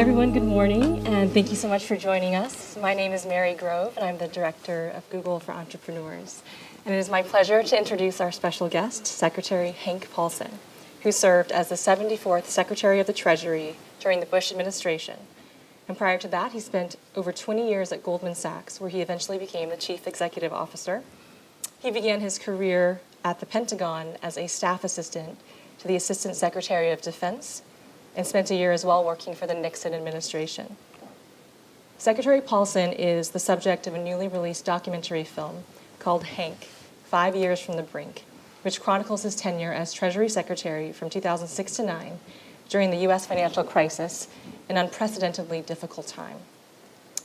everyone, good morning, and thank you so much for joining us. My name is Mary Grove, and I'm the Director of Google for Entrepreneurs. And it is my pleasure to introduce our special guest, Secretary Hank Paulson, who served as the 74th Secretary of the Treasury during the Bush administration. And prior to that, he spent over 20 years at Goldman Sachs, where he eventually became the Chief Executive Officer. He began his career at the Pentagon as a staff assistant to the Assistant Secretary of Defense, and spent a year as well working for the Nixon administration. Secretary Paulson is the subject of a newly released documentary film called Hank, 5 Years from the Brink, which chronicles his tenure as Treasury Secretary from 2006 to 9 during the U.S. financial crisis, an unprecedentedly difficult time.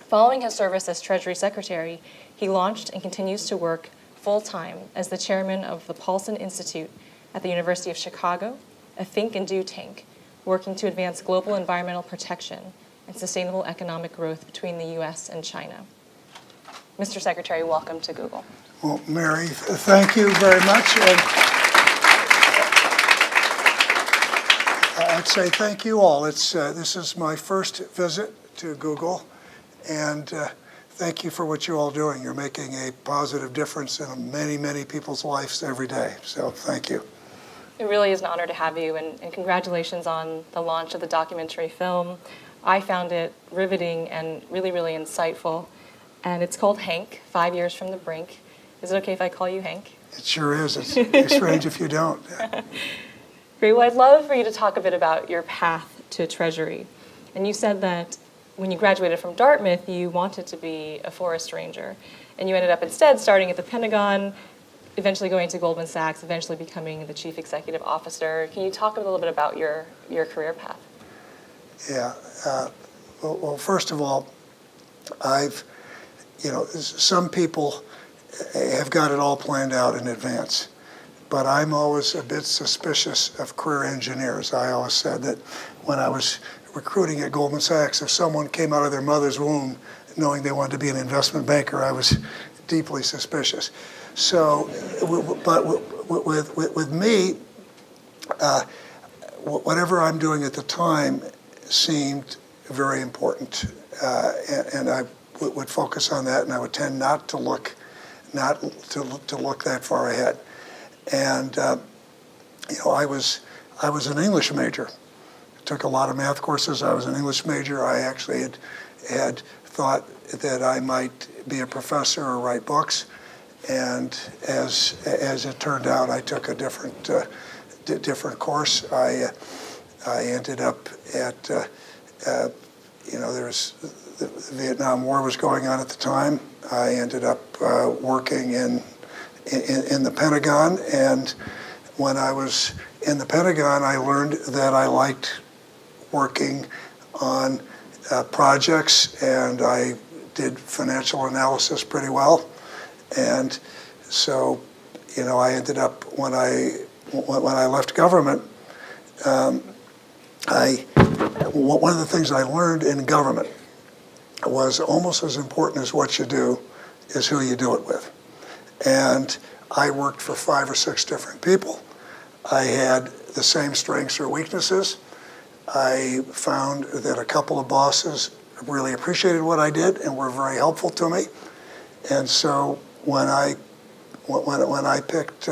Following his service as Treasury Secretary, he launched and continues to work full-time as the chairman of the Paulson Institute at the University of Chicago, a think and do tank, working to advance global environmental protection and sustainable economic growth between the U.S. and China. Mr. Secretary, welcome to Google. Well, Mary, thank you very much. And I'd say thank you all. This is my first visit to Google, and thank you for what you're all doing. You're making a positive difference in many, many people's lives every day, so thank you. It really is an honor to have you, and congratulations on the launch of the documentary film. I found it riveting and really, really insightful. And it's called Hank, 5 Years from the Brink. Is it okay if I call you Hank? It sure is. It's strange if you don't. Great. Well, I'd love for you to talk a bit about your path to Treasury. And you said that when you graduated from Dartmouth, you wanted to be a forest ranger. And you ended up instead starting at the Pentagon, eventually going to Goldman Sachs, eventually becoming the Chief Executive Officer. Can you talk a little bit about your career path? Yeah. Well, first of all, some people have got it all planned out in advance, but I'm always a bit suspicious of career engineers. I always said that when I was recruiting at Goldman Sachs, if someone came out of their mother's womb knowing they wanted to be an investment banker, I was deeply suspicious. So, but with me, whatever I'm doing at the time seemed very important, and I would focus on that, and I would tend not to look that far ahead. And I was an English major. I took a lot of math courses. I was an English major. I actually had thought that I might be a professor or write books. And as it turned out, I took a different course. I ended up at the Vietnam War was going on at the time. I ended up working in the Pentagon, and when I was in the Pentagon, I learned that I liked working on projects, and I did financial analysis pretty well. And so, I ended up when I left government. One of the things I learned in government was almost as important as what you do is who you do it with. And I worked for 5 or 6 different people. I had the same strengths or weaknesses. I found that a couple of bosses really appreciated what I did and were very helpful to me. And so when I picked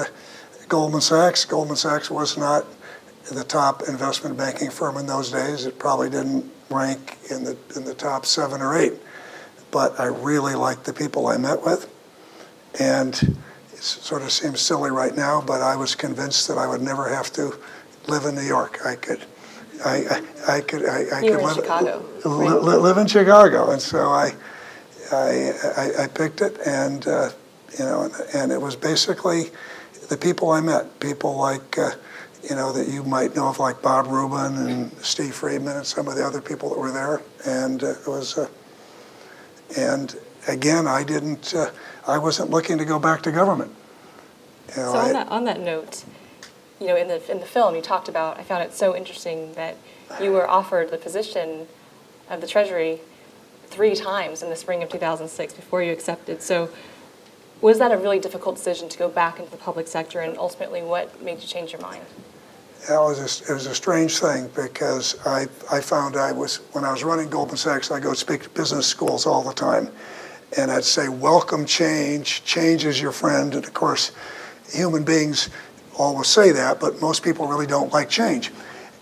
Goldman Sachs was not the top investment banking firm in those days. It probably didn't rank in the top 7 or 8, but I really liked the people I met with. And it sort of seems silly right now, but I was convinced that I would never have to live in New York. I could live in Chicago, and so I picked it, and and it was basically the people I met, people like that you might know of, like Bob Rubin and Steve Friedman and some of the other people that were there, and it was and again I wasn't looking to go back to government. So on that note, in the film you talked about, I found it so interesting that you were offered the position of the Treasury 3 times in the spring of 2006 before you accepted. So was that a really difficult decision to go back into the public sector, and ultimately what made you change your mind? It was a strange thing because I found when I was running Goldman Sachs, I go speak to business schools all the time. And I'd say, welcome change, change is your friend. And of course, human beings always say that, but most people really don't like change.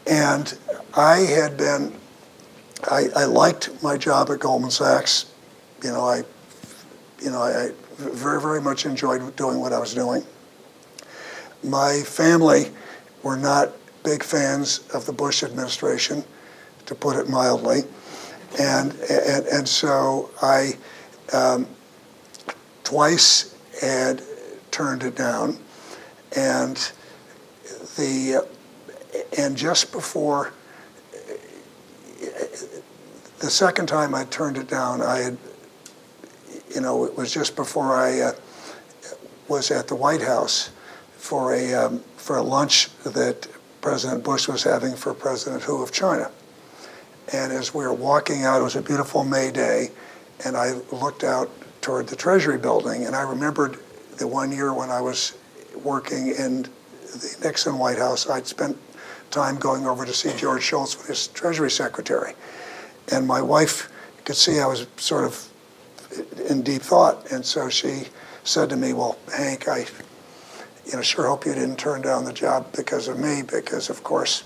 And I liked my job at Goldman Sachs. I very, very much enjoyed doing what I was doing. My family were not big fans of the Bush administration, to put it mildly. And so I twice had turned it down, and just before the second time I turned it down, it was just before I was at the White House for a lunch that President Bush was having for President Hu of China. And as we were walking out, it was a beautiful May day, and I looked out toward the Treasury building, and I remembered the one year when I was working in the Nixon White House, I'd spent time going over to see George Shultz, his Treasury Secretary. And my wife could see I was sort of in deep thought, and so she said to me, well, Hank, I sure hope you didn't turn down the job because of me, because of course,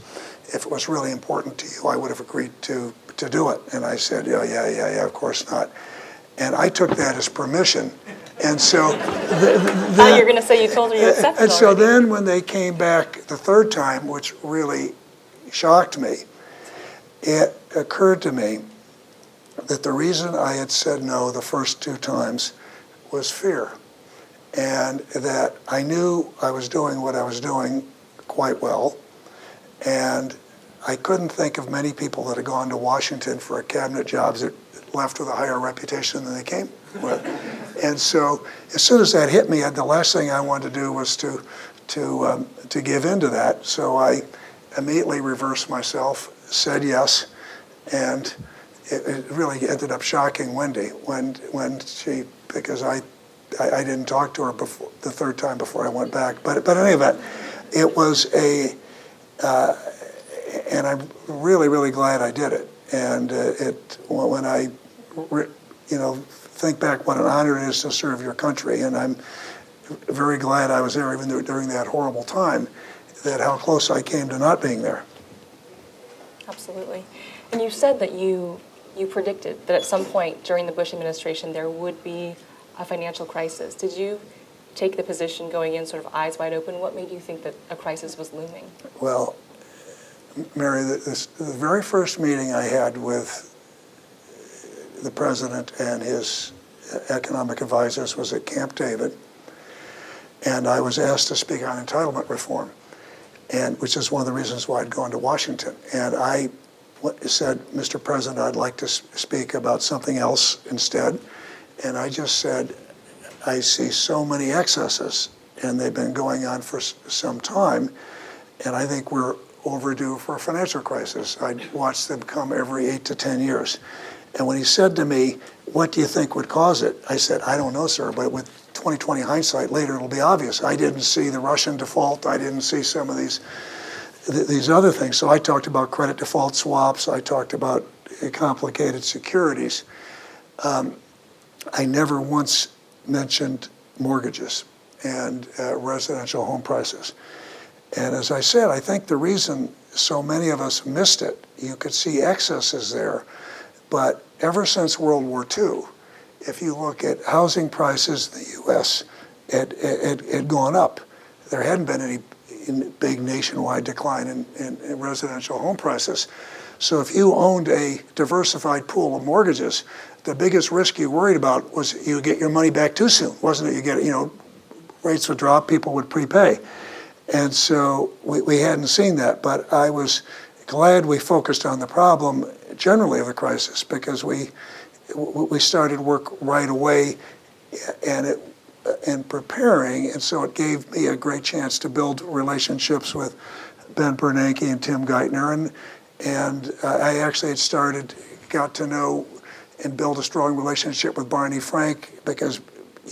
if it was really important to you, I would have agreed to do it. And I said, yeah, of course not. And I took that as permission. And so thought you were going to say you told her you accepted And so already. then when they came back the third time, which really shocked me, it occurred to me that the reason I had said no the first two times was fear. And that I knew I was doing what I was doing quite well. And I couldn't think of many people that had gone to Washington for cabinet jobs that left with a higher reputation than they came with. And so as soon as that hit me, the last thing I wanted to do was to give in to that. So I immediately reversed myself, said yes, and it really ended up shocking Wendy when she, because I didn't talk to her before the third time before I went back. But in any event, it was and I'm really, really glad I did it. And when I, think back what an honor it is to serve your country, and I'm very glad I was there even during that horrible time, that how close I came to not being there. Absolutely. And you said that you predicted that at some point during the Bush administration there would be a financial crisis. Did you take the position going in sort of eyes wide open? What made you think that a crisis was looming? Well, Mary, the very first meeting I had with the president and his economic advisors was at Camp David, and I was asked to speak on entitlement reform, which is one of the reasons why I'd gone to Washington. And I said, Mr. President, I'd like to speak about something else instead. And I just said, I see so many excesses, and they've been going on for some time, and I think we're overdue for a financial crisis. I'd watched them come every 8 to 10 years. And when he said to me, what do you think would cause it? I said, I don't know, sir, but with 20/20 hindsight, later it'll be obvious. I didn't see the Russian default. I didn't see some of these other things. So I talked about credit default swaps. I talked about complicated securities. I never once mentioned mortgages and residential home prices. And as I said, I think the reason so many of us missed it, you could see excesses there, but ever since World War II, if you look at housing prices in the U.S., it had gone up. There hadn't been any big nationwide decline in residential home prices. So if you owned a diversified pool of mortgages, the biggest risk you worried about was you get your money back too soon, wasn't it? You get, rates would drop, people would prepay. And so we hadn't seen that, but I was glad we focused on the problem generally of the crisis, because we started work right away and preparing, and so it gave me a great chance to build relationships with Ben Bernanke and Tim Geithner, and I actually got to know and build a strong relationship with Barney Frank, because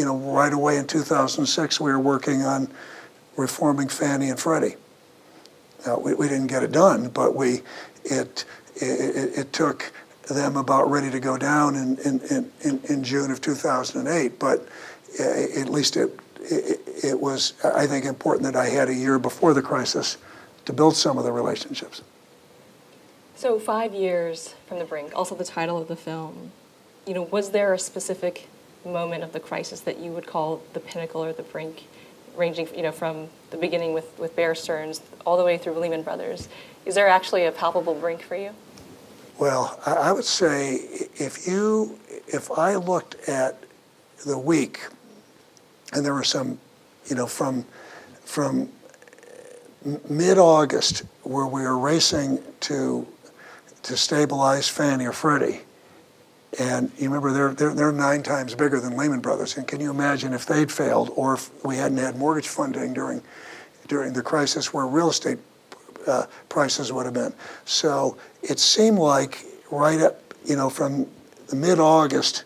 right away in 2006 we were working on reforming Fannie and Freddie. We didn't get it done, but it took them about ready to go down in June of 2008. But at least it was, I think, important that I had a year before the crisis to build some of the relationships. So 5 years from the brink, also the title of the film, was there a specific moment of the crisis that you would call the pinnacle or the brink, ranging from the beginning with Bear Stearns all the way through Lehman Brothers? Is there actually a palpable brink for you? Well, I would say if I looked at the week, and there were some, from mid-August where we were racing to stabilize Fannie or Freddie, and you remember they're 9 times bigger than Lehman Brothers, and can you imagine if they'd failed, or if we hadn't had mortgage funding during the crisis, where real estate prices would have been. So it seemed like right up, from mid-August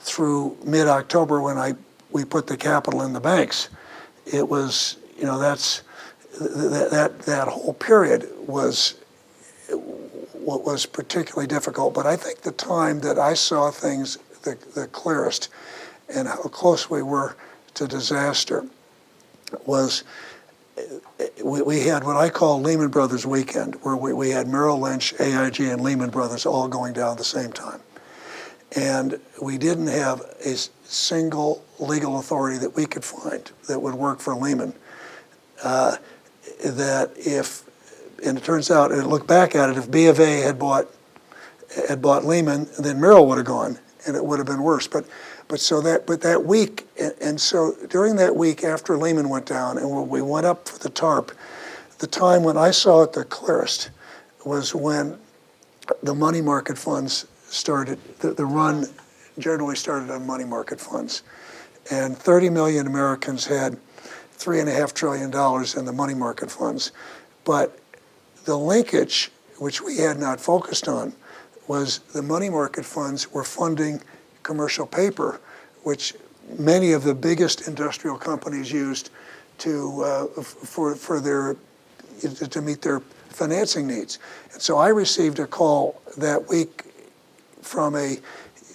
through mid-October when we put the capital in the banks, it was, that whole period was what was particularly difficult. But I think the time that I saw things the clearest and how close we were to disaster was we had what I call Lehman Brothers weekend, where we had Merrill Lynch, AIG, and Lehman Brothers all going down at the same time. And we didn't have a single legal authority that we could find that would work for Lehman. And it turns out, and look back at it, if B of A had bought Lehman, then Merrill would have gone, and it would have been worse. But that week, and so during that week after Lehman went down, and we went up for the TARP, the time when I saw it the clearest was when the money market funds started. The run generally started on money market funds, and 30 million Americans had $3.5 trillion in the money market funds. But the linkage, which we had not focused on, was the money market funds were funding commercial paper, which many of the biggest industrial companies used to meet their financing needs. And so I received a call that week from a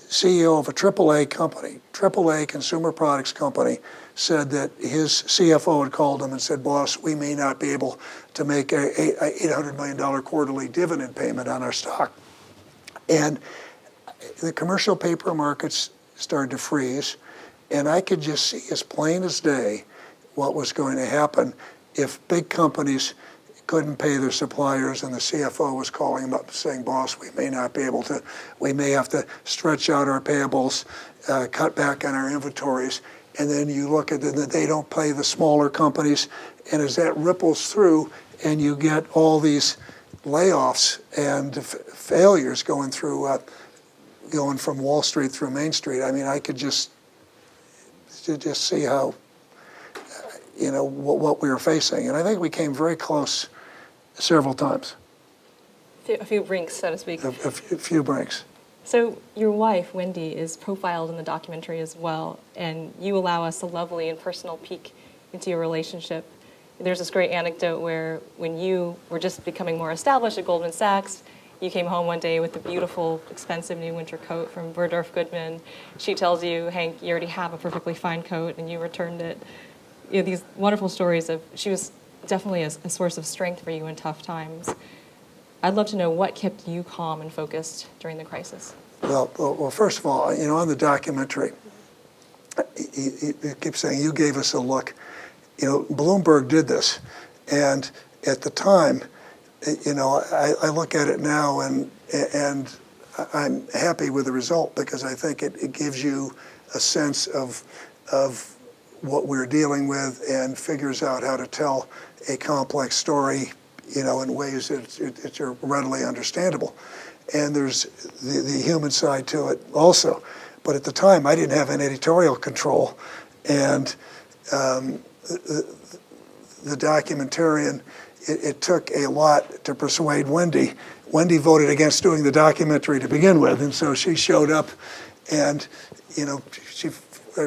CEO of a AAA company, AAA consumer products company, said that his CFO had called him and said, "Boss, we may not be able to make a $800 million quarterly dividend payment on our stock." And the commercial paper markets started to freeze, and I could just see as plain as day what was going to happen if big companies couldn't pay their suppliers, and the CFO was calling them up saying, "Boss, we may not be able to, we may have to stretch out our payables, cut back on our inventories." And then you look at that they don't pay the smaller companies, and as that ripples through, and you get all these layoffs and failures going through, going from Wall Street through Main Street. I mean, I could just see how, what we were facing, and I think we came very close several times. A few brinks, so to speak. A few brinks. So your wife, Wendy, is profiled in the documentary as well, and you allow us a lovely and personal peek into your relationship. There's this great anecdote where when you were just becoming more established at Goldman Sachs, you came home one day with a beautiful, expensive new winter coat from Bergdorf Goodman. She tells you, "Hank, you already have a perfectly fine coat," and you returned it. These wonderful stories of, she was definitely a source of strength for you in tough times. I'd love to know what kept you calm and focused during the crisis. Well, first of all, on the documentary, he keeps saying, "You gave us a look." Bloomberg did this, and at the time, I look at it now and I'm happy with the result, because I think it gives you a sense of what we're dealing with and figures out how to tell a complex story, in ways that are readily understandable. And there's the human side to it also. But at the time, I didn't have an editorial control, and the documentarian, it took a lot to persuade Wendy. Wendy voted against doing the documentary to begin with, and so she showed up, and she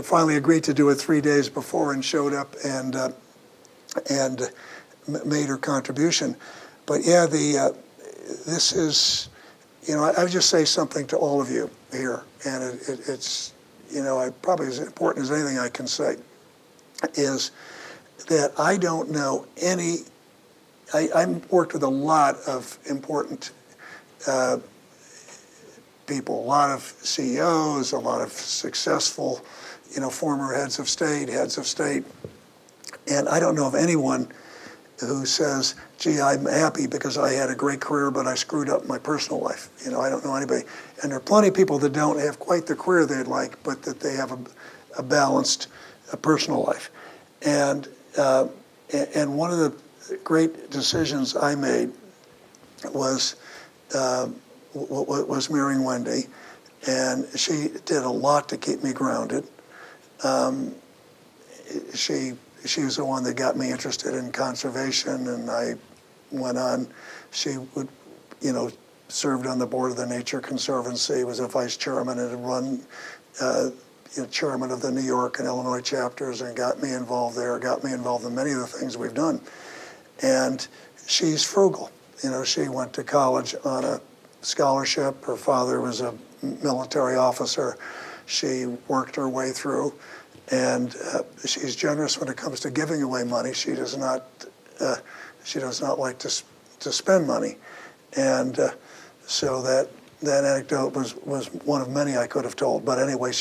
finally agreed to do it 3 days before and showed up, and major contribution. But yeah, this is, I would just say something to all of you here, and it's, probably as important as anything I can say, is that I don't know any, I've worked with a lot of important people, a lot of CEOs, a lot of successful, former heads of state, and I don't know of anyone who says, gee, I'm happy because I had a great career, but I screwed up my personal life. I don't know anybody. And there are plenty of people that don't have quite the career they'd like, but that they have a balanced personal life. And one of the great decisions I made was marrying Wendy, and she did a lot to keep me grounded. She was the one that got me interested in conservation, and I went on. She would, served on the board of the Nature Conservancy, was a vice chairman, and had run, chairman of the New York and Illinois chapters, and got me involved there, got me involved in many of the things we've done. And she's frugal. She went to college on a scholarship. Her father was a military officer. She worked her way through, and she's generous when it comes to giving away money. She does not like to spend money, and so that anecdote was one of many I could have told. But anyway,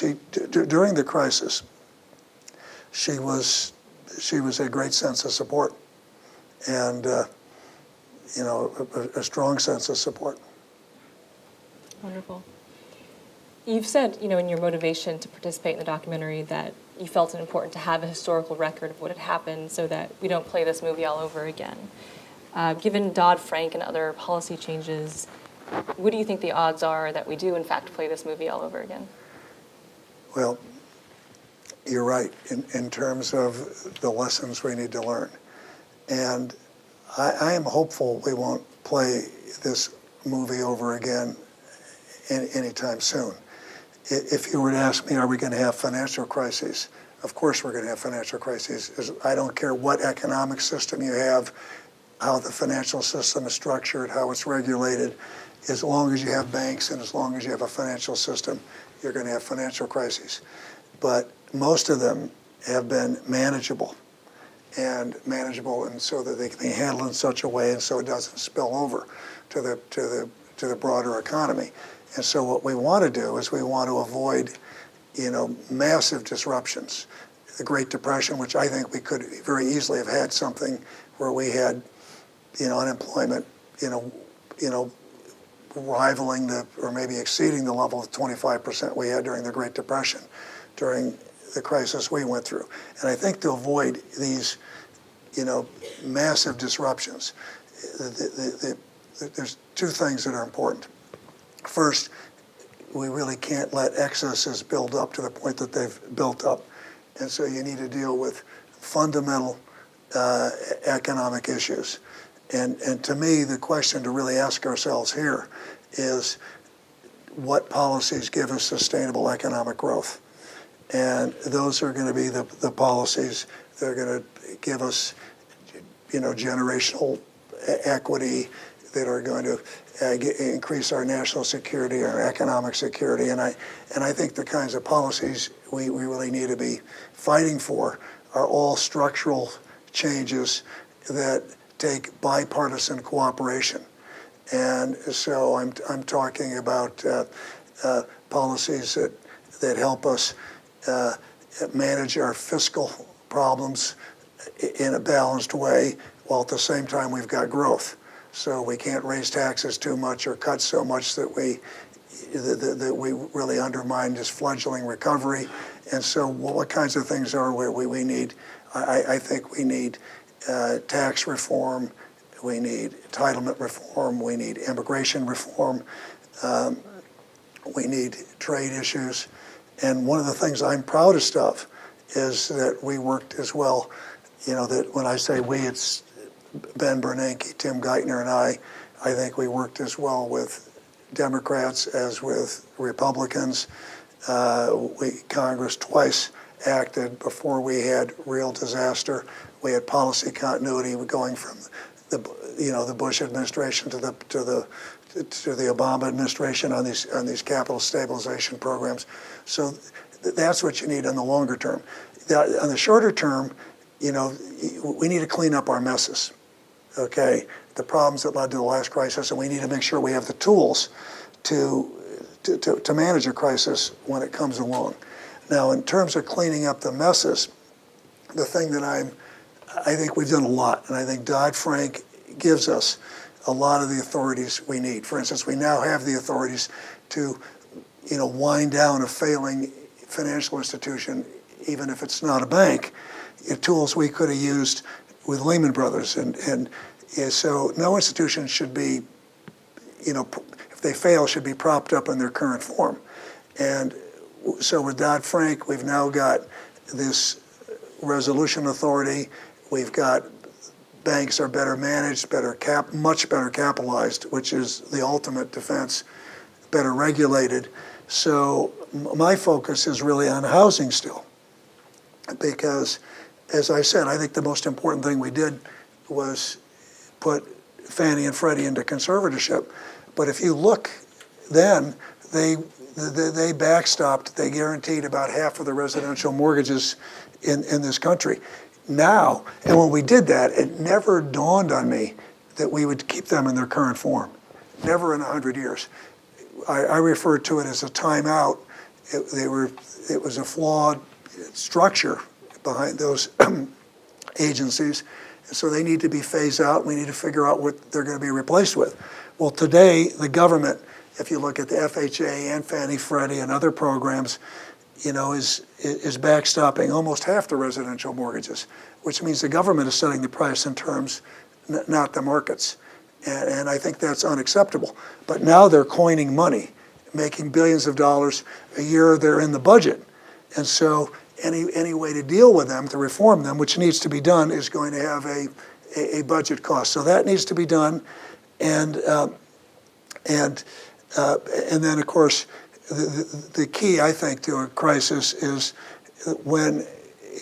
during the crisis, she was a great sense of support, and a strong sense of support. Wonderful. You've said, in your motivation to participate in the documentary that you felt it important to have a historical record of what had happened so that we don't play this movie all over again. Given Dodd-Frank and other policy changes, what do you think the odds are that we do, in fact, play this movie all over again? Well, you're right in terms of the lessons we need to learn. And I am hopeful we won't play this movie over again anytime soon. If you were to ask me, are we going to have financial crises? Of course we're going to have financial crises. I don't care what economic system you have, how the financial system is structured, how it's regulated. As long as you have banks and as long as you have a financial system, you're going to have financial crises. But most of them have been manageable, and so that they can be handled in such a way and so it doesn't spill over to the broader economy. And so what we want to do is we want to avoid, massive disruptions. The Great Depression, which I think we could very easily have had something where we had, unemployment, rivaling or maybe exceeding the level of 25% we had during the Great Depression, during the crisis we went through. And I think to avoid these, massive disruptions, there's two things that are important. First, we really can't let excesses build up to the point that they've built up. And so you need to deal with fundamental economic issues. And to me, the question to really ask ourselves here is, what policies give us sustainable economic growth? And those are going to be the policies that are going to give us, generational equity, that are going to increase our national security, our economic security. And I think the kinds of policies we really need to be fighting for are all structural changes that take bipartisan cooperation. And so I'm talking about policies that help us manage our fiscal problems in a balanced way, while at the same time we've got growth. So we can't raise taxes too much or cut so much that we really undermine this fledgling recovery. And so what kinds of things are we need? I think we need tax reform, we need entitlement reform, we need immigration reform, we need trade issues. And one of the things I'm proudest of is that we worked as well, that when I say we, it's Ben Bernanke, Tim Geithner, and I think we worked as well with Democrats as with Republicans. Congress twice acted before we had real disaster. We had policy continuity going from the Bush administration to the Obama administration on these capital stabilization programs. So that's what you need in the longer term. On the shorter term, we need to clean up our messes. Okay, the problems that led to the last crisis, and we need to make sure we have the tools to manage a crisis when it comes along. Now, in terms of cleaning up the messes, the thing that I think we've done a lot, and I think Dodd-Frank gives us a lot of the authorities we need. For instance, we now have the authorities to, wind down a failing financial institution, even if it's not a bank. Tools we could have used with Lehman Brothers, and so no institution should be, if they fail, should be propped up in their current form. And so with Dodd-Frank, we've now got this resolution authority. We've got banks are better managed, much better capitalized, which is the ultimate defense, better regulated. So my focus is really on housing still, because, as I said, I think the most important thing we did was put Fannie and Freddie into conservatorship. But if you look, then they backstopped, they guaranteed about half of the residential mortgages in this country. Now, and when we did that, it never dawned on me that we would keep them in their current form. Never in 100 years. I refer to it as a timeout. It was a flawed structure behind those agencies. And so they need to be phased out. We need to figure out what they're going to be replaced with. Well, today, the government, if you look at the FHA and Fannie Freddie and other programs, is backstopping almost half the residential mortgages, which means the government is setting the price and terms, not the markets. And I think that's unacceptable. But now they're coining money, making billions of dollars a year. They're in the budget. And so any way to deal with them, to reform them, which needs to be done, is going to have a budget cost. So that needs to be done. And then, of course, the key, I think, to a crisis is when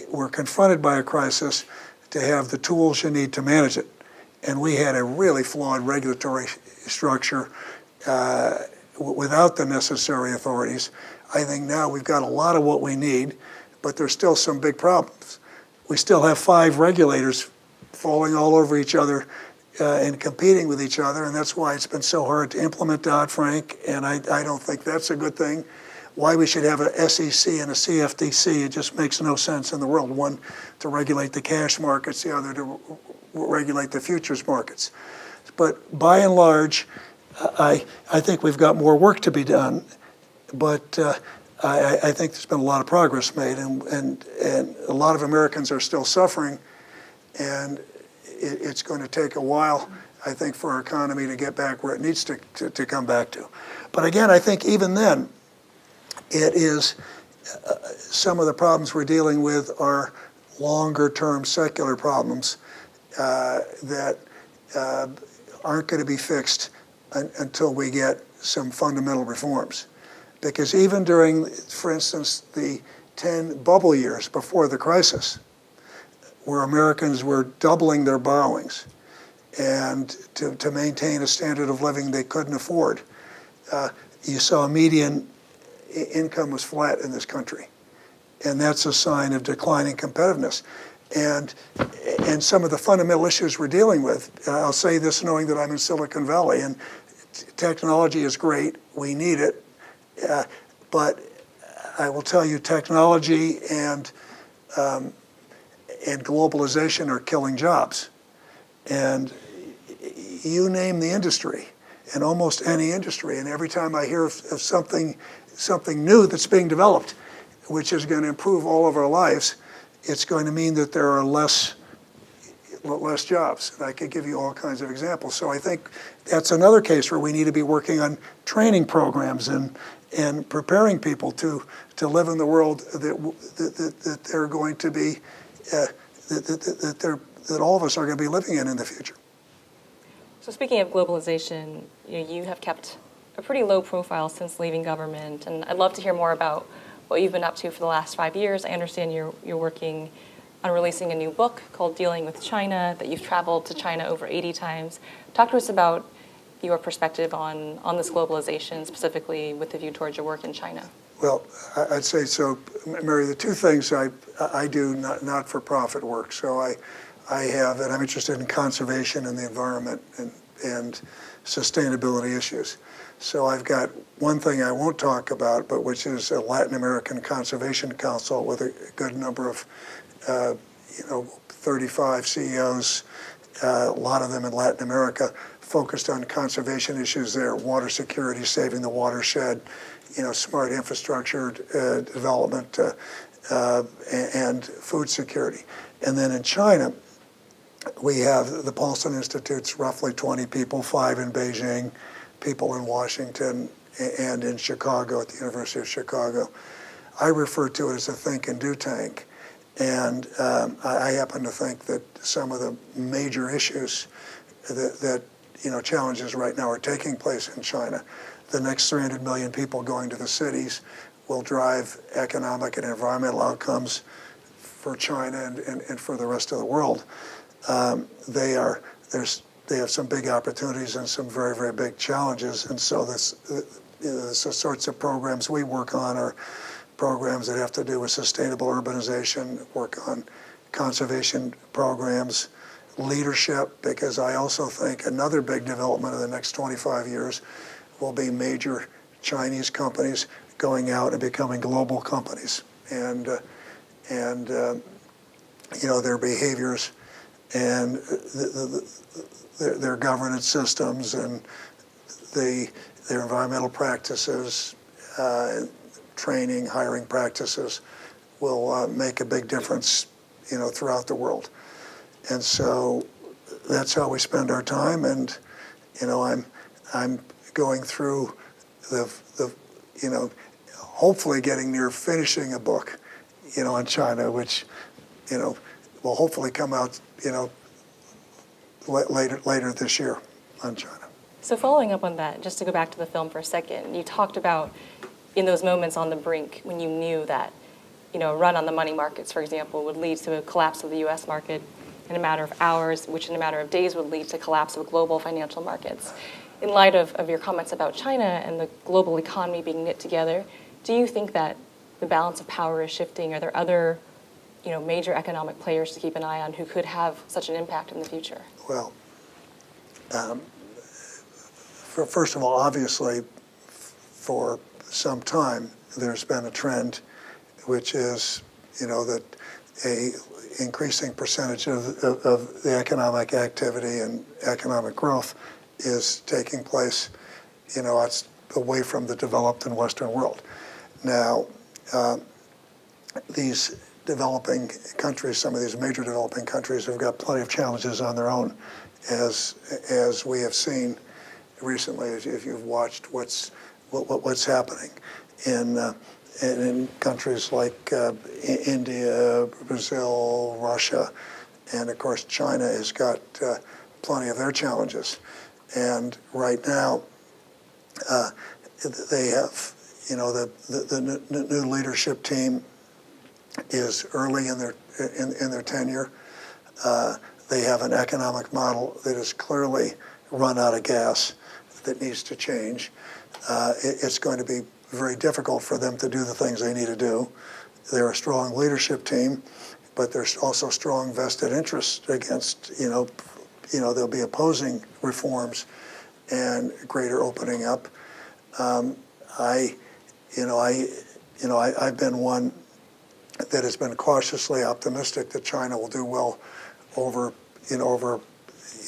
we're confronted by a crisis to have the tools you need to manage it. And we had a really flawed regulatory structure without the necessary authorities. I think now we've got a lot of what we need, but there's still some big problems. We still have 5 regulators falling all over each other and competing with each other, and that's why it's been so hard to implement Dodd-Frank, and I don't think that's a good thing. Why we should have a SEC and a CFTC, it just makes no sense in the world. One to regulate the cash markets, the other to regulate the futures markets. But by and large, I think we've got more work to be done, but I think there's been a lot of progress made, and a lot of Americans are still suffering, and it's going to take a while, I think, for our economy to get back where it needs to come back to. But again, I think even then, it is some of the problems we're dealing with are longer-term secular problems that aren't going to be fixed until we get some fundamental reforms. Because even during, for instance, the 10 bubble years before the crisis, where Americans were doubling their borrowings and to maintain a standard of living they couldn't afford, you saw median income was flat in this country. And that's a sign of declining competitiveness. And some of the fundamental issues we're dealing with, I'll say this knowing that I'm in Silicon Valley, and technology is great, we need it, but I will tell you technology and globalization are killing jobs. And you name the industry, and almost any industry, and every time I hear of something new that's being developed, which is going to improve all of our lives, it's going to mean that there are less jobs. And I could give you all kinds of examples. So I think that's another case where we need to be working on training programs and preparing people to live in the world that they're going to be, that all of us are going to be living in the future. So speaking of globalization, you have kept a pretty low profile since leaving government, and I'd love to hear more about what you've been up to for the last 5 years. I understand you're working on releasing a new book called Dealing with China, that you've traveled to China over 80 times. Talk to us about your perspective on this globalization, specifically with the view towards your work in China. Well, I'd say so, Mary, the two things I do not-for-profit work. So I'm interested in conservation and the environment and sustainability issues. So I've got one thing I won't talk about, but which is a Latin American Conservation Council with a good number of, 35 CEOs, a lot of them in Latin America, focused on conservation issues there, water security, saving the watershed, smart infrastructure development, and food security. And then in China, we have the Paulson Institute's roughly 20 people, 5 in Beijing, people in Washington, and in Chicago at the University of Chicago. I refer to it as a think and do tank. And I happen to think that some of the major issues that challenges right now are taking place in China. The next 300 million people going to the cities will drive economic and environmental outcomes for China and for the rest of the world. They have some big opportunities and some very, very big challenges. And so the sorts of programs we work on are programs that have to do with sustainable urbanization, work on conservation programs, leadership, because I also think another big development in the next 25 years will be major Chinese companies going out and becoming global companies. And their behaviors and their governance systems and their environmental practices, training, hiring practices will make a big difference, throughout the world. And so that's how we spend our time. And I'm going through the hopefully getting near finishing a book, on China, which will hopefully come out later this year on China. So following up on that, just to go back to the film for a second, you talked about in those moments on the brink when you knew that a run on the money markets, for example, would lead to a collapse of the U.S. market in a matter of hours, which in a matter of days would lead to collapse of global financial markets. In light of your comments about China and the global economy being knit together, do you think that the balance of power is shifting? Are there other major economic players to keep an eye on who could have such an impact in the future? Well, first of all, obviously, for some time, there's been a trend, which is, that a increasing percentage of the economic activity and economic growth is taking place, it's away from the developed and Western world. Now, these developing countries, some of these major developing countries have got plenty of challenges on their own, as we have seen recently, if you've watched what's happening in countries like India, Brazil, Russia, and of course China has got plenty of their challenges. And right now, they have, the new leadership team is early in their tenure. They have an economic model that is clearly run out of gas that needs to change. It's going to be very difficult for them to do the things they need to do. They're a strong leadership team, but there's also strong vested interests against, they'll be opposing reforms and greater opening up. I've been one that has been cautiously optimistic that China will do well in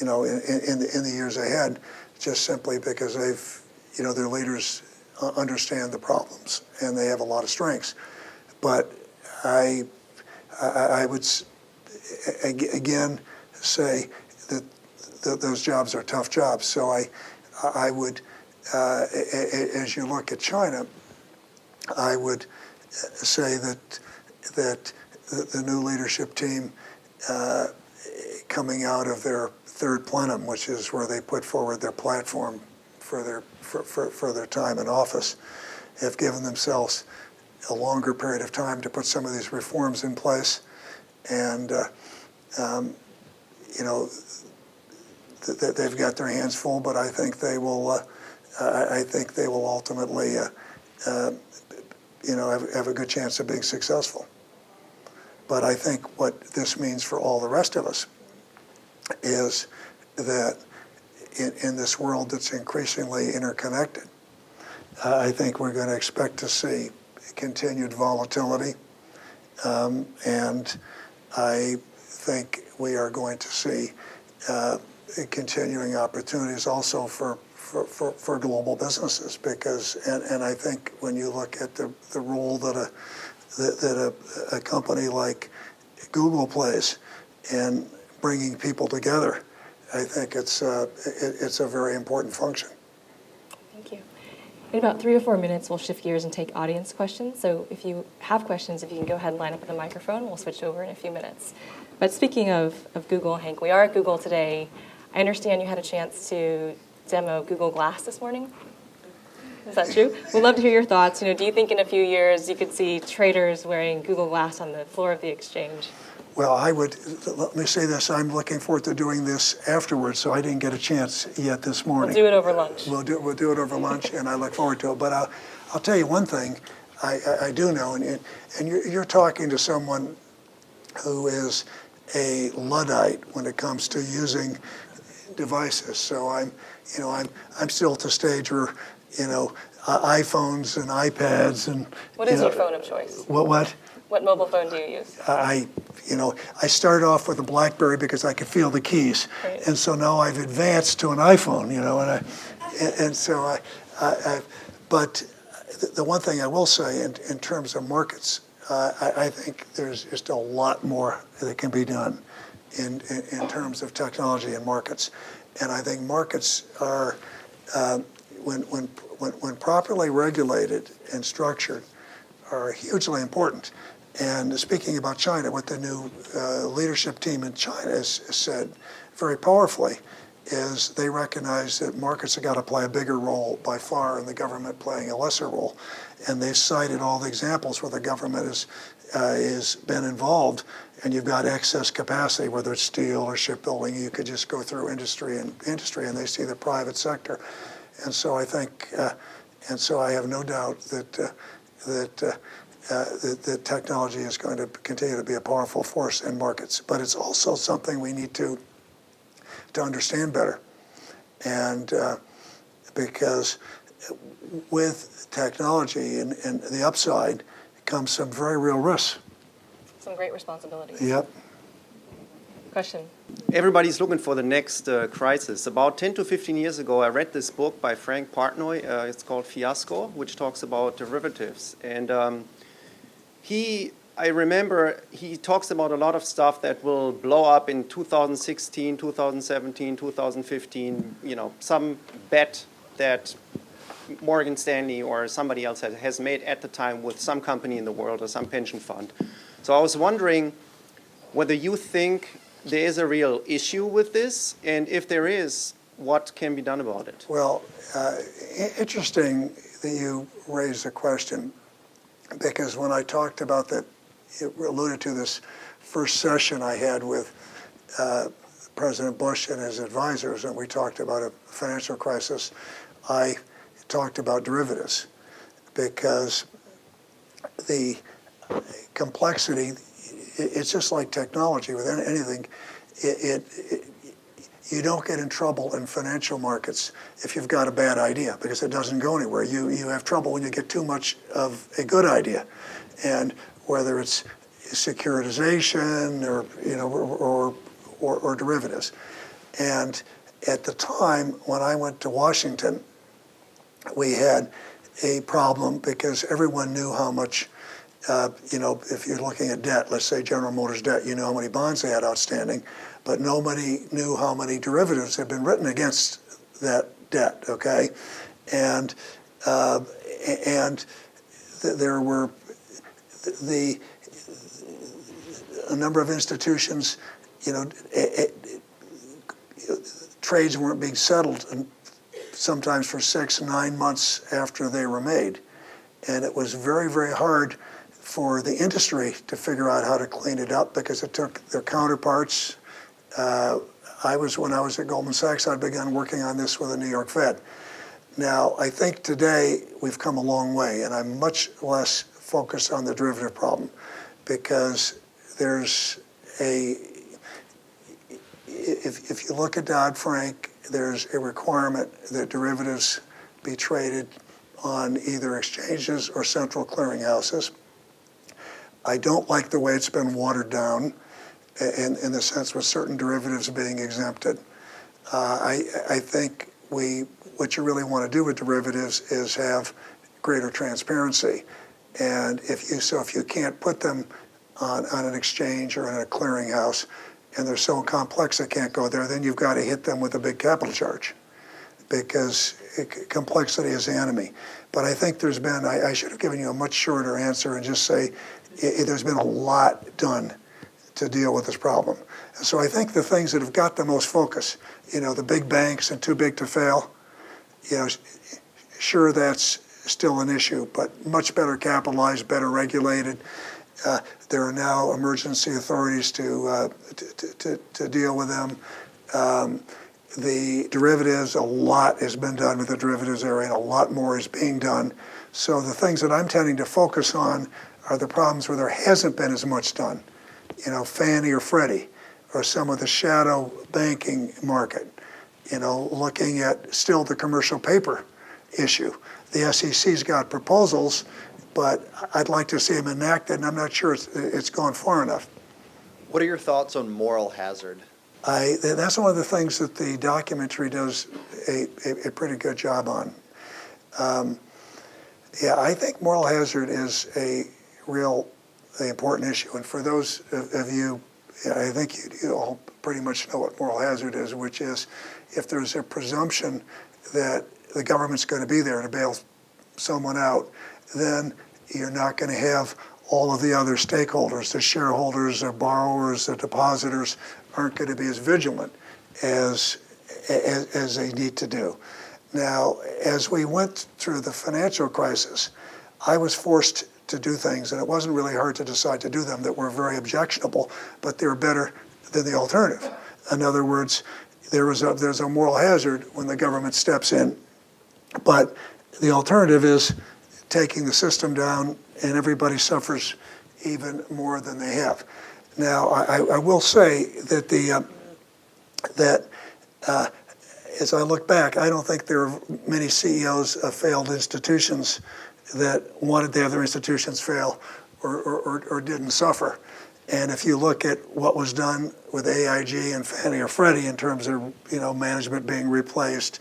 the years ahead, just simply because their leaders understand the problems and they have a lot of strengths. But I would again say that those jobs are tough jobs. So I would, as you look at China, I would say that the new leadership team coming out of their third plenum, which is where they put forward their platform for their time in office, have given themselves a longer period of time to put some of these reforms in place And they've got their hands full, but I think they will. I think they will ultimately, have a good chance of being successful. But I think what this means for all the rest of us is that in this world that's increasingly interconnected, I think we're going to expect to see continued volatility, and I think we are going to see continuing opportunities also for global businesses, because and I think when you look at the role that a company like Google plays in bringing people together, I think it's a very important function. Thank you. In about 3 or 4 minutes, we'll shift gears and take audience questions. So if you have questions, if you can go ahead and line up at the microphone, we'll switch over in a few minutes. But speaking of Google, Hank, we are at Google today. I understand you had a chance to demo Google Glass this morning. Is that true? We'd love to hear your thoughts. Do you think in a few years you could see traders wearing Google Glass on the floor of the exchange? Well, let me say this, I'm looking forward to doing this afterwards, so I didn't get a chance yet this morning. We'll do it over lunch. We'll do it over lunch, and I look forward to it. But I'll tell you one thing I do know, and you're talking to someone who is a Luddite when it comes to using devices. So I'm still at the stage where, iPhones and iPads and. What is your phone of choice? What? What mobile phone do you use? I started off with a BlackBerry because I could feel the keys, Right. And so now I've advanced to an iPhone, but the one thing I will say in terms of markets, I think there's just a lot more that can be done in terms of technology and markets, and I think markets are when properly regulated and structured are hugely important. And speaking about China, what the new leadership team in China has said very powerfully is they recognize that markets have got to play a bigger role by far and the government playing a lesser role. And they've cited all the examples where the government has been involved and you've got excess capacity, whether it's steel or shipbuilding. You could just go through industry and they see the private sector. And so I think, I have no doubt that technology is going to continue to be a powerful force in markets, but it's also something we need to understand better. And because with technology and the upside comes some very real risks. Some great responsibilities. Yep. Question. Everybody's looking for the next crisis. About 10 to 15 years ago, I read this book by Frank Partnoy. It's called Fiasco, which talks about derivatives. And I remember he talks about a lot of stuff that will blow up in 2016, 2017, 2015, some bet that Morgan Stanley or somebody else has made at the time with some company in the world or some pension fund. So I was wondering whether you think there is a real issue with this, and if there is, what can be done about it? Well, interesting that you raised the question, because when I talked about that, it alluded to this first session I had with President Bush and his advisors, and we talked about a financial crisis. I talked about derivatives because the complexity, it's just like technology with anything. You don't get in trouble in financial markets if you've got a bad idea, because it doesn't go anywhere. You have trouble when you get too much of a good idea, and whether it's securitization or derivatives. And at the time when I went to Washington, we had a problem because everyone knew how much, if you're looking at debt, let's say General Motors debt, you know how many bonds they had outstanding, but nobody knew how many derivatives had been written against that debt, okay? And there were a number of institutions, trades weren't being settled and sometimes for 6-9 months after they were made. And it was very, very hard for the industry to figure out how to clean it up because it took their counterparts. When I was at Goldman Sachs, I began working on this with the New York Fed. Now, I think today we've come a long way, and I'm much less focused on the derivative problem because there's if you look at Dodd-Frank, there's a requirement that derivatives be traded on either exchanges or central clearinghouses. I don't like the way it's been watered down in the sense with certain derivatives being exempted. I think what you really want to do with derivatives is have greater transparency. And if you can't put them on an exchange or in a clearinghouse, and they're so complex they can't go there, then you've got to hit them with a big capital charge because complexity is the enemy. But I think there's been, I should have given you a much shorter answer and just say there's been a lot done to deal with this problem. And so I think the things that have got the most focus, the big banks and too big to fail, sure that's still an issue, but much better capitalized, better regulated. There are now emergency authorities to deal with them. The derivatives, a lot has been done with the derivatives area, and a lot more is being done. So the things that I'm tending to focus on are the problems where there hasn't been as much done. Fannie or Freddie, or some of the shadow banking market. Looking at still the commercial paper issue. The SEC's got proposals, but I'd like to see them enacted, and I'm not sure it's gone far enough. What are your thoughts on moral hazard? That's one of the things that the documentary does a pretty good job on. I think moral hazard is a real important issue. And for those of you, I think you all pretty much know what moral hazard is, which is if there's a presumption that the government's going to be there to bail someone out, then you're not going to have all of the other stakeholders, the shareholders, the borrowers, the depositors aren't going to be as vigilant as they need to do. Now, as we went through the financial crisis, I was forced to do things, and it wasn't really hard to decide to do them, that were very objectionable, but they were better than the alternative. In other words, there's a moral hazard when the government steps in, but the alternative is taking the system down, and everybody suffers even more than they have. Now, I will say that as I look back, I don't think there are many CEOs of failed institutions that wanted to have their institutions fail or didn't suffer. And if you look at what was done with AIG and Fannie or Freddie in terms of management being replaced,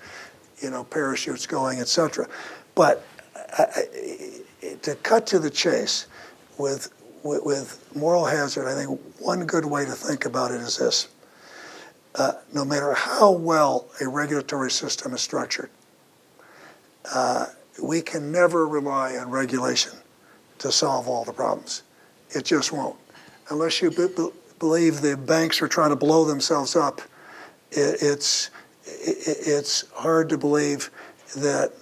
parachutes going, et cetera. But to cut to the chase with moral hazard, I think one good way to think about it is this. No matter how well a regulatory system is structured, we can never rely on regulation to solve all the problems. It just won't. Unless you believe the banks are trying to blow themselves up, it's hard to believe that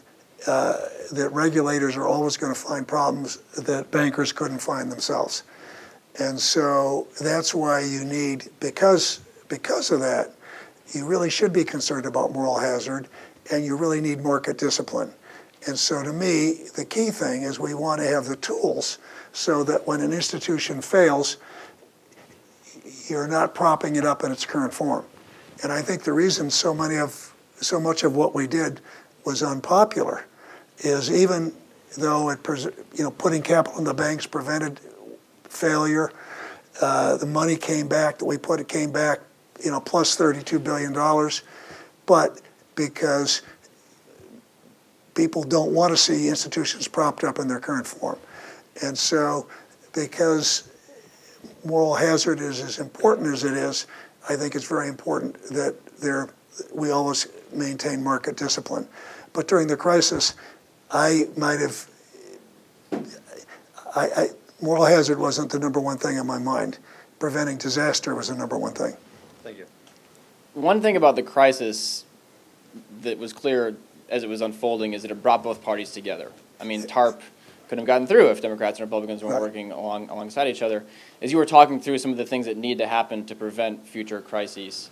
regulators are always going to find problems that bankers couldn't find themselves. And so that's why you need, because of that, you really should be concerned about moral hazard, and you really need market discipline. And so to me, the key thing is we want to have the tools so that when an institution fails, you're not propping it up in its current form. And I think the reason so much of what we did was unpopular is even though putting capital in the banks prevented failure, the money came back that we put, it came back, plus $32 billion, but because people don't want to see institutions propped up in their current form. And so because moral hazard is as important as it is, I think it's very important that we always maintain market discipline. But during the crisis, moral hazard wasn't the number one thing in my mind. Preventing disaster was the number one thing. Thank you. One thing about the crisis that was clear as it was unfolding is that it brought both parties together. I mean, TARP couldn't have gotten through if Democrats and Republicans weren't Right. working alongside each other. As you were talking through some of the things that need to happen to prevent future crises,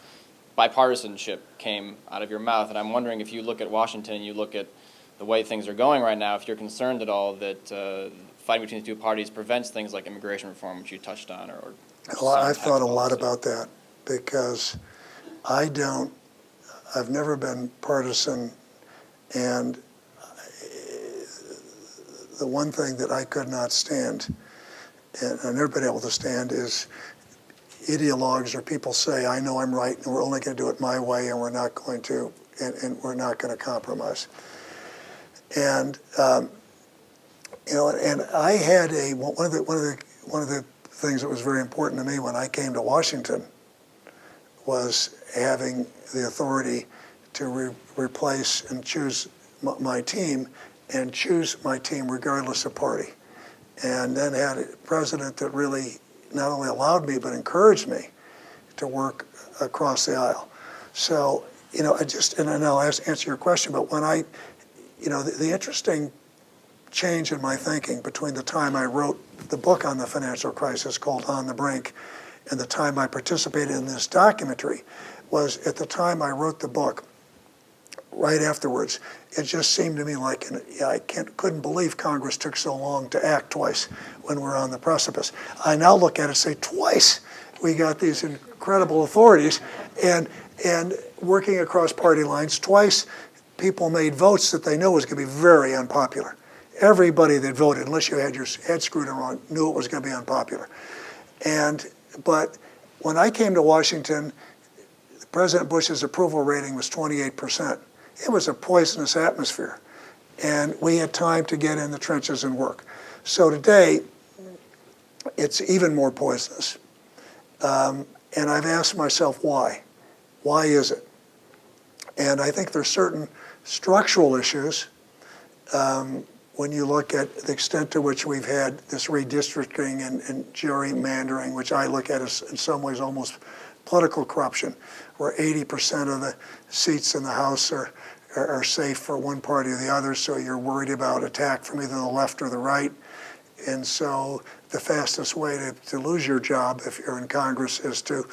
bipartisanship came out of your mouth, and I'm wondering if you look at Washington and you look at the way things are going right now, if you're concerned at all that fighting between the two parties prevents things like immigration reform, which you touched on, or Well, I've sound thought a tax lot policy. about that because I've never been partisan, and the one thing that I could not stand, and I've never been able to stand, is ideologues or people say, I know I'm right, and we're only going to do it my way, and we're not going to, and we're not going to compromise. And and I had one of the things that was very important to me when I came to Washington was having the authority to replace and choose my team, and choose my team regardless of party. And then had a president that really not only allowed me but encouraged me to work across the aisle. So, and I'll answer your question, but when the interesting change in my thinking between the time I wrote the book on the financial crisis called On the Brink and the time I participated in this documentary was at the time I wrote the book, right afterwards, it just seemed to me like I couldn't believe Congress took so long to act twice when we're on the precipice. I now look at it and say, twice we got these incredible authorities, and working across party lines, twice people made votes that they knew was going to be very unpopular. Everybody that voted, unless you had your head screwed around, knew it was going to be unpopular. But when I came to Washington, President Bush's approval rating was 28%. It was a poisonous atmosphere, and we had time to get in the trenches and work. So today, it's even more poisonous. And I've asked myself why. Why is it? And I think there's certain structural issues when you look at the extent to which we've had this redistricting and gerrymandering, which I look at as in some ways almost political corruption, where 80% of the seats in the House are safe for one party or the other, so you're worried about attack from either the left or the right. And so the fastest way to lose your job if you're in Congress is to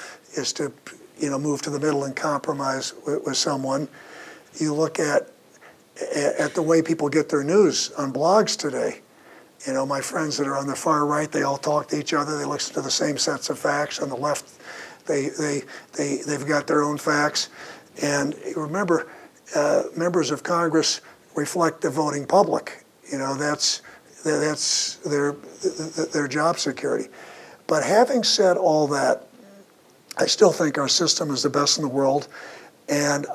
move to the middle and compromise with someone. You look at the way people get their news on blogs today. My friends that are on the far right, they all talk to each other. They listen to the same sets of facts. On the left, they've got their own facts. And remember, members of Congress reflect the voting public. That's their job security. But having said all that, I still think our system is the best in the world. And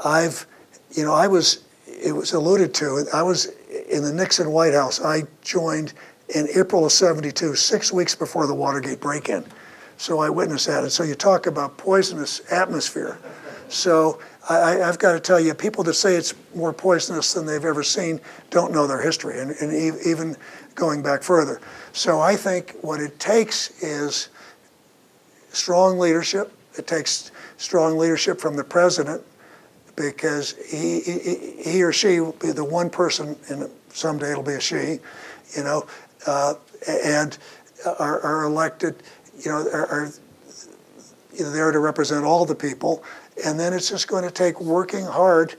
it was alluded to, I was in the Nixon White House. I joined in April of '72, 6 weeks before the Watergate break-in. So I witnessed that. And so you talk about poisonous atmosphere. So I've got to tell you, people that say it's more poisonous than they've ever seen don't know their history, and even going back further. So I think what it takes is strong leadership. It takes strong leadership from the president, because he or she will be the one person, and someday it'll be a she, and are elected, are there to represent all the people. And then it's just going to take working hard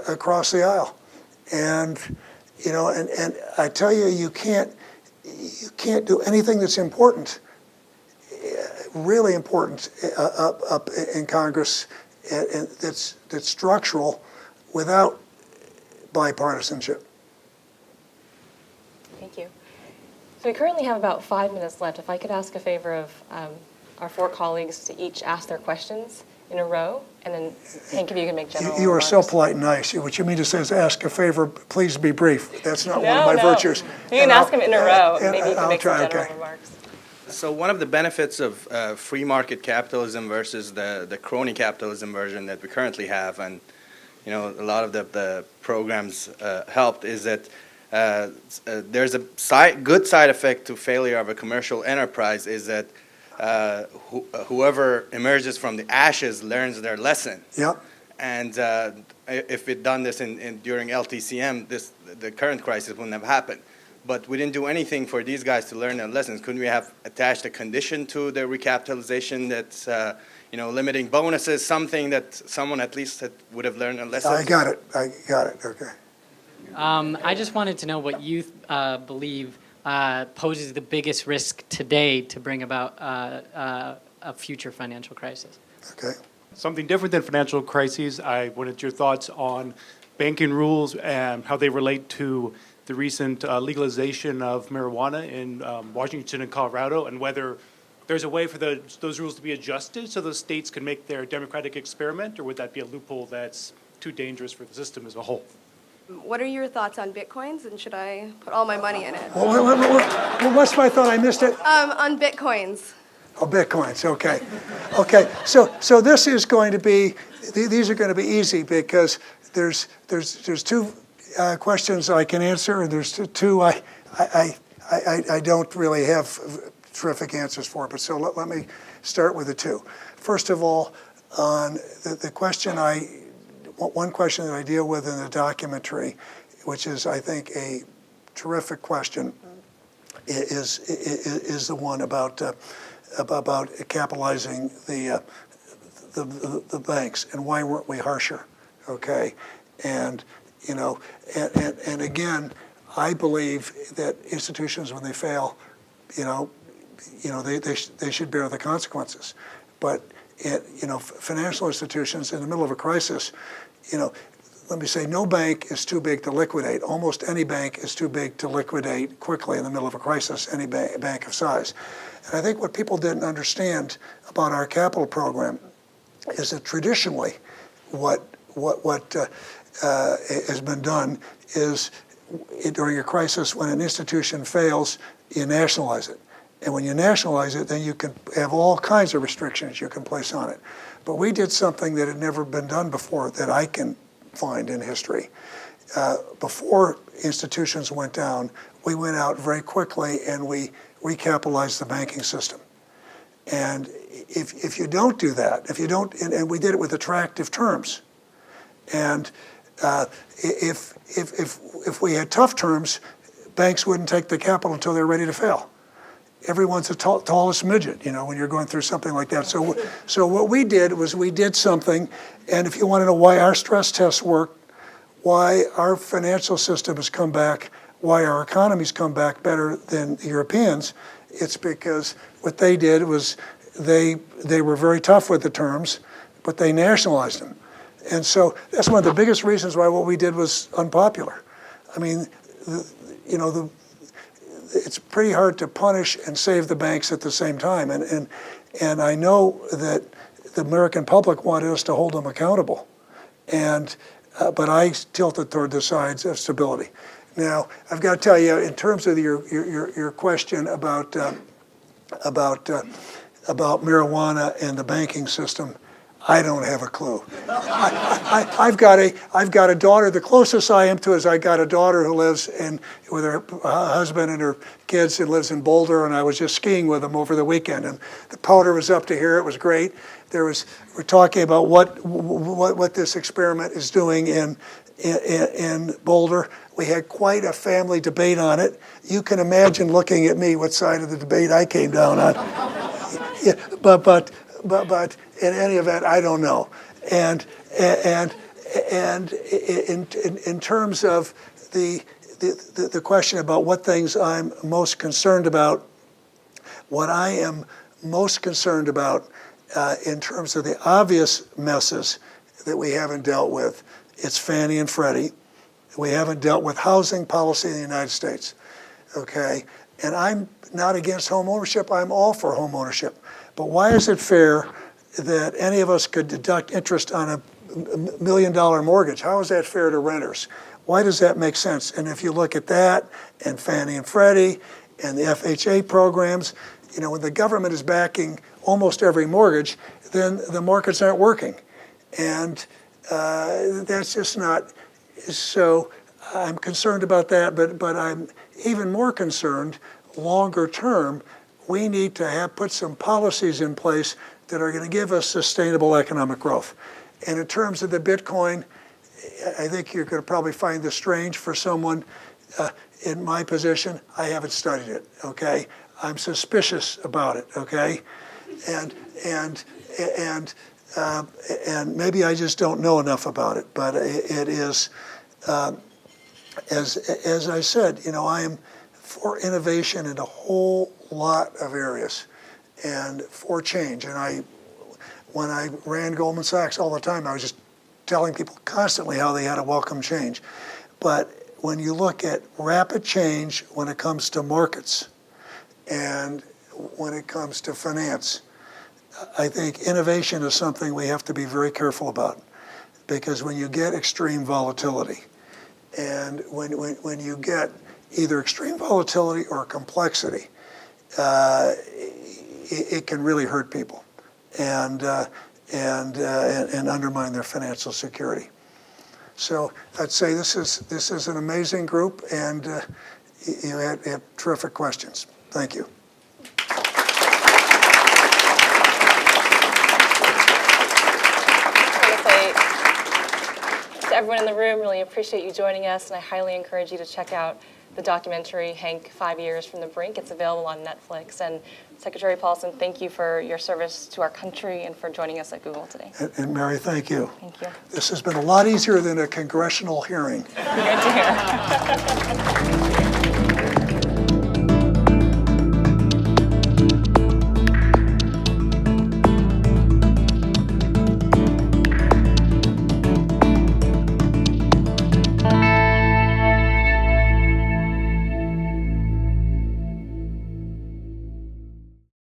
across the aisle. And I tell you, you can't do anything that's important, really important, up in Congress, and that's structural, without bipartisanship. Thank you. So we currently have about 5 minutes left. If I could ask a favor of our four colleagues to each ask their questions in a row, and then Hank, if you can make general You are so remarks. polite and nice. What you mean to say is ask a favor, please be brief. That's not one of No, my no. virtues. You can ask them in a row, and and maybe you can I'll make some try, general okay. remarks. So one of the benefits of free market capitalism versus the crony capitalism version that we currently have, and a lot of the programs helped, is that there's a good side effect to failure of a commercial enterprise, is that whoever emerges from the ashes learns their lesson. Yep. And if we'd done this during LTCM, the current crisis wouldn't have happened. but we didn't do anything for these guys to learn their lessons. Couldn't we have attached a condition to the recapitalization that's, limiting bonuses, something that someone at least would have learned a lesson? I got it, okay. I just wanted to know what you believe poses the biggest risk today to bring about a future financial crisis. Okay. Something different than financial crises, I wanted your thoughts on banking rules and how they relate to the recent legalization of marijuana in Washington and Colorado, and whether there's a way for those rules to be adjusted so those states can make their democratic experiment, or would that be a loophole that's too dangerous for the system as a whole? What are your thoughts on Bitcoins, and should I put all my money in it? Well, what's my thought? I missed it. On Bitcoins. Oh, Bitcoins, okay. Okay, so this is going to be, these are going to be easy because there's two questions I can answer, and there's two I don't really have terrific answers for. But so let me start with the two. First of all, on the question one question that I deal with in the documentary, which is I think a terrific question, is the one about capitalizing the banks, and why weren't we harsher? Okay, and and again, I believe that institutions, when they fail, they should bear the consequences. But financial institutions in the middle of a crisis, let me say, no bank is too big to liquidate. Almost any bank is too big to liquidate quickly in the middle of a crisis, any bank of size. And I think what people didn't understand about our capital program is that traditionally what has been done is during a crisis, when an institution fails, you nationalize it. And when you nationalize it, then you can have all kinds of restrictions you can place on it. But we did something that had never been done before that I can find in history. Before institutions went down, we went out very quickly and we recapitalized the banking system. And if you don't do that, and we did it with attractive terms. And if we had tough terms, banks wouldn't take the capital until they're ready to fail. Everyone's the tallest midget, when you're going through something like that. So what we did was we did something, and if you want to know why our stress tests work, why our financial system has come back, why our economy's come back better than the Europeans, it's because what they did was they were very tough with the terms, but they nationalized them. And so that's one of the biggest reasons why what we did was unpopular. I mean, it's pretty hard to punish and save the banks at the same time. And I know that the American public wanted us to hold them accountable. But I tilted toward the sides of stability. Now, I've got to tell you, in terms of your question about marijuana and the banking system, I don't have a clue. I've got a daughter. The closest I am to is I got a daughter who lives with her husband and her kids and lives in Boulder, and I was just skiing with them over the weekend, and the powder was up to here. It was great. We're talking about what this experiment is doing in Boulder. We had quite a family debate on it. You can imagine looking at me what side of the debate I came down on. Yeah, but in any event, I don't know. And in terms of the question about what things I'm most concerned about, what I am most concerned about in terms of the obvious messes that we haven't dealt with, it's Fannie and Freddie. We haven't dealt with housing policy in the United States, okay? And I'm not against home ownership. I'm all for home ownership. But why is it fair that any of us could deduct interest on a $1 million mortgage? How is that fair to renters? Why does that make sense? And if you look at that, and Fannie and Freddie, and the FHA programs, when the government is backing almost every mortgage, then the markets aren't working. And that's just not, so I'm concerned about that, but I'm even more concerned, longer term, we need to put some policies in place that are going to give us sustainable economic growth. And in terms of the Bitcoin, I think you're going to probably find this strange for someone in my position, I haven't studied it, okay? I'm suspicious about it, okay? And maybe I just don't know enough about it, but it is, as I said, I am for innovation in a whole lot of areas and for change. And when I ran Goldman Sachs all the time, I was just telling people constantly how they had to welcome change. But when you look at rapid change when it comes to markets and when it comes to finance, I think innovation is something we have to be very careful about, because when you get extreme volatility, and when you get either extreme volatility or complexity, it can really hurt people and undermine their financial security. So I'd say this is an amazing group, and you have terrific questions. Thank you. To everyone in the room, really appreciate you joining us, and I highly encourage you to check out the documentary, Hank, 5 Years from the Brink. It's available on Netflix. And Secretary Paulson, thank you for your service to our country and for joining us at Google today. And Mary, thank you. Thank you. This has been a lot easier than a congressional hearing. Good to hear.